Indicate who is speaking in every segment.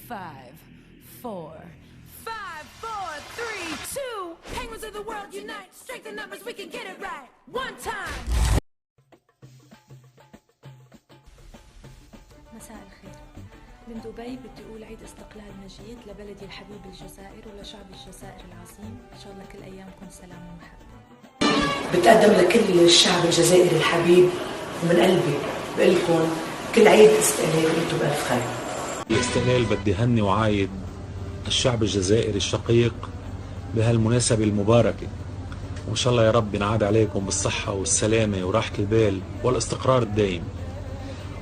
Speaker 1: 5, 4, 5, 4, 3, 2. Penguins of the world unite. Strength in numbers, we can get it right. One time.
Speaker 2: مساء الخير. من دبي بدي أقول عيد استقلال مجيد لبلدي الحبيب الجزائر ولشعب الجزائر العظيم. إن شاء الله كل أيامكم سلام ومحبة.
Speaker 3: بتقدم لكل الشعب الجزائري الحبيب ومن قلبي بقول لكم كل عيد استقلال وانتم بألف خير.
Speaker 4: الاستقلال بدي هني وعايد الشعب الجزائري الشقيق بهالمناسبة المباركة، وإن شاء الله يا رب ينعاد عليكم بالصحة والسلامة وراحة البال والاستقرار الدائم.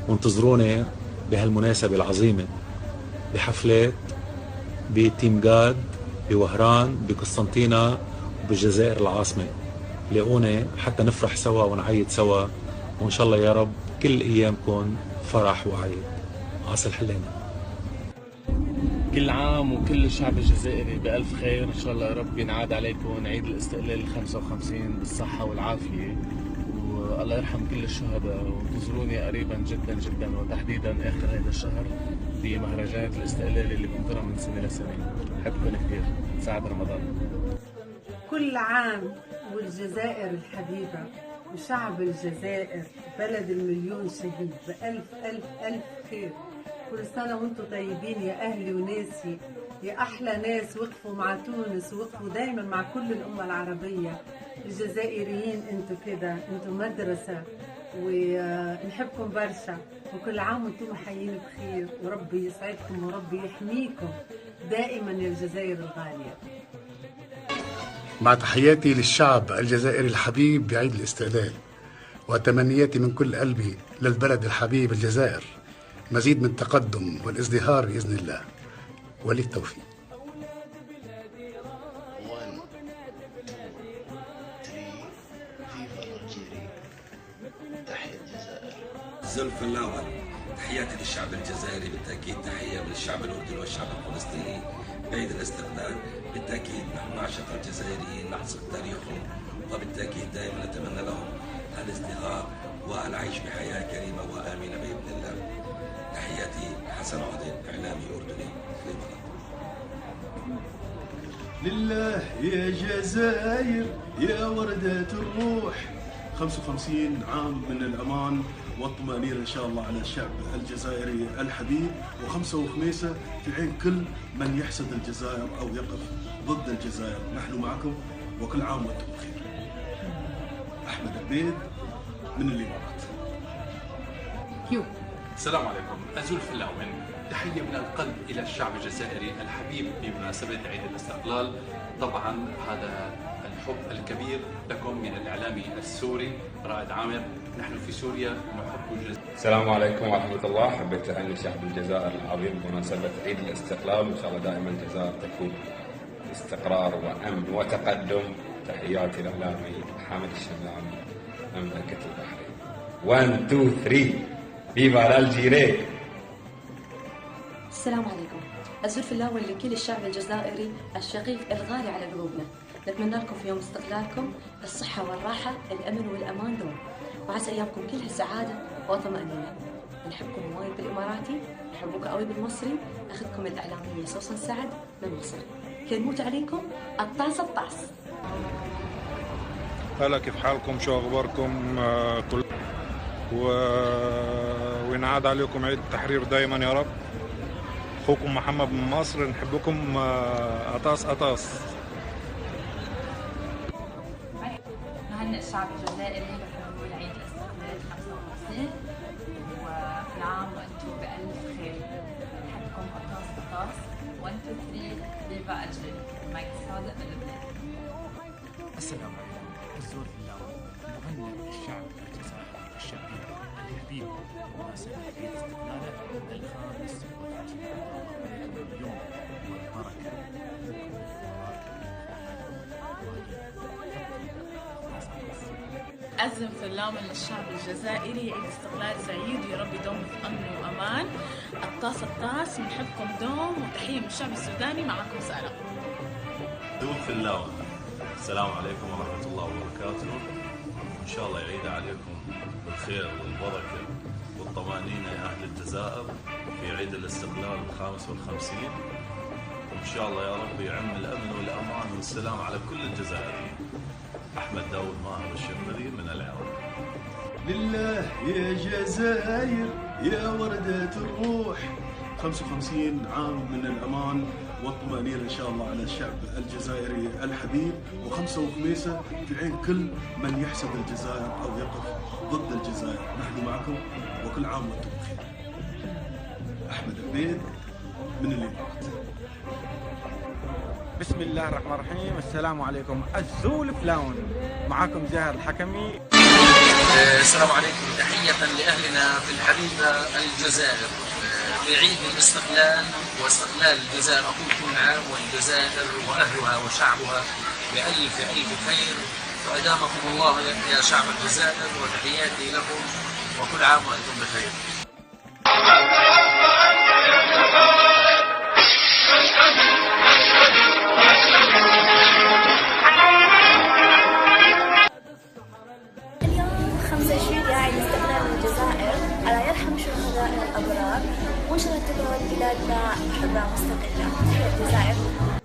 Speaker 4: وانتظروني بهالمناسبة العظيمة بحفلات بتيمغاد بوهران بقسنطينة وبالجزائر العاصمة. لاقوني حتى نفرح سوا ونعيد سوا، وإن شاء الله يا رب كل أيامكم فرح وعيد. عاصي الحلاني.
Speaker 5: كل عام وكل الشعب الجزائري بألف خير. إن شاء الله يا رب ينعاد عليكم عيد الاستقلال 55 بالصحة والعافية، والله يرحم كل الشهداء. وانتظروني قريبا جدا جدا وتحديدا آخر هذا الشهر بمهرجانات الاستقلال اللي بنطرها من سنة لسنة. بحبكم كثير. سعد رمضان.
Speaker 6: كل عام والجزائر الحبيبة وشعب الجزائر بلد المليون شهيد بألف ألف ألف خير. كل سنة وانتم طيبين يا أهلي وناسي، يا أحلى ناس وقفوا مع تونس ووقفوا دايما مع كل الأمة العربية. الجزائريين انتم كده، انتم مدرسة ونحبكم برشا، وكل عام وانتم حيين بخير، وربي يسعدكم وربي يحميكم دائما يا الجزائر الغالية.
Speaker 7: مع تحياتي للشعب الجزائري الحبيب بعيد الاستقلال، وتمنياتي من كل قلبي للبلد الحبيب الجزائر مزيد من التقدم والازدهار بإذن الله وللتوفيق.
Speaker 8: زلف اللاول. تحياتي للشعب الجزائري، بالتأكيد تحية للشعب الأردني والشعب الفلسطيني بعيد الاستقلال. بالتأكيد نحن عشاق الجزائريين نعشق تاريخهم، وبالتأكيد دائما نتمنى لهم الازدهار والعيش بحياة كريمة وآمنة بإذن الله. تحياتي حسن عودين، إعلامي أردني
Speaker 9: لله يا جزائر يا وردة الروح. 55 عام من الأمان والطمأنينة إن شاء الله على الشعب الجزائري الحبيب، وخمسة وخميسة في عين كل من يحسد الجزائر أو يقف ضد الجزائر. نحن معكم وكل عام وأنتم بخير. أحمد عبيد من الإمارات.
Speaker 10: السلام عليكم. أزول فلاوين. تحية من القلب إلى الشعب الجزائري الحبيب بمناسبة عيد الاستقلال. طبعا هذا الحب الكبير لكم من الإعلامي السوري رائد عامر. نحن في سوريا نحب الجزائر.
Speaker 11: السلام عليكم ورحمة الله. حبيت أهني شعب الجزائر العظيم بمناسبة عيد الاستقلال، وإن شاء الله دائما الجزائر تكون استقرار وأمن وتقدم. تحياتي الإعلامي حامد الشملاني مملكة البحرين. 1 2 3 فيفا الجيري.
Speaker 2: السلام عليكم. أزول في اللاول لكل الشعب الجزائري الشقيق الغالي على قلوبنا. نتمنى لكم في يوم استقلالكم الصحة والراحة، الأمن والأمان دوم، وعسى أيامكم كلها سعادة وطمأنينة. نحبكم وايد بالإماراتي، نحبكم قوي بالمصري. أخذكم الإعلامية سوسن سعد من مصر. كلموت عليكم الطاس الطاس.
Speaker 12: هلا، كيف حالكم؟ شو أخباركم؟ وينعاد عليكم عيد التحرير دايما يا رب. أخوكم محمد من مصر، نحبكم أطاس أطاس.
Speaker 13: نهنئ الشعب الجزائري بحلول عيد الاستقلال 55، وكل عام وأنتم بألف خير. نحبكم أطاس أطاس. 1 2 3 فيفا الجيل. مايك صادق من لبنان.
Speaker 14: السلام عليكم. الزول في اللاوي. نهنئ الشعب الجزائري الشقيق الحبيب بمناسبة عيد استقلاله 55 اليوم والبركة.
Speaker 15: أزم سلام للشعب الجزائري، عيد استقلال سعيد يا رب يدوم في أمن وأمان. الطاس الطاس، بنحبكم دوم، وتحية من الشعب السوداني. معكم سارة.
Speaker 16: دوم في اللاوة. السلام عليكم ورحمة الله وبركاته. إن شاء الله يعيد عليكم بالخير والبركة والطمأنينة يا أهل الجزائر. في عيد الاستقلال ال55، وإن شاء الله يا رب يعم الأمن والأمان والسلام على كل الجزائريين. أحمد داود ماهر الشمري من العراق.
Speaker 9: لله يا جزائر يا وردة الروح، 55 عام من الأمان والطمأنينة إن شاء الله على الشعب الجزائري الحبيب، وخمسة وخميسة في عين كل من يحسد الجزائر أو يقف ضد الجزائر. نحن معكم وكل عام وأنتم بخير. أحمد عبيد من الإمارات.
Speaker 17: بسم الله الرحمن الرحيم. السلام عليكم. الزول فلاون، معكم زاهر الحكمي.
Speaker 18: السلام عليكم. تحية لأهلنا في الحبيبة الجزائر في عيد الاستقلال واستقلال الجزائر. أقول كل عام والجزائر وأهلها وشعبها بألف ألف خير، وأدامكم الله يا شعب الجزائر، وتحياتي لكم وكل عام وأنتم بخير.
Speaker 19: اليوم 25 عيد استقلال الجزائر، الله يرحم شهدائنا الأبرار، وإن شاء الله تكون بلادنا حرة مستقلة. تحية الجزائر.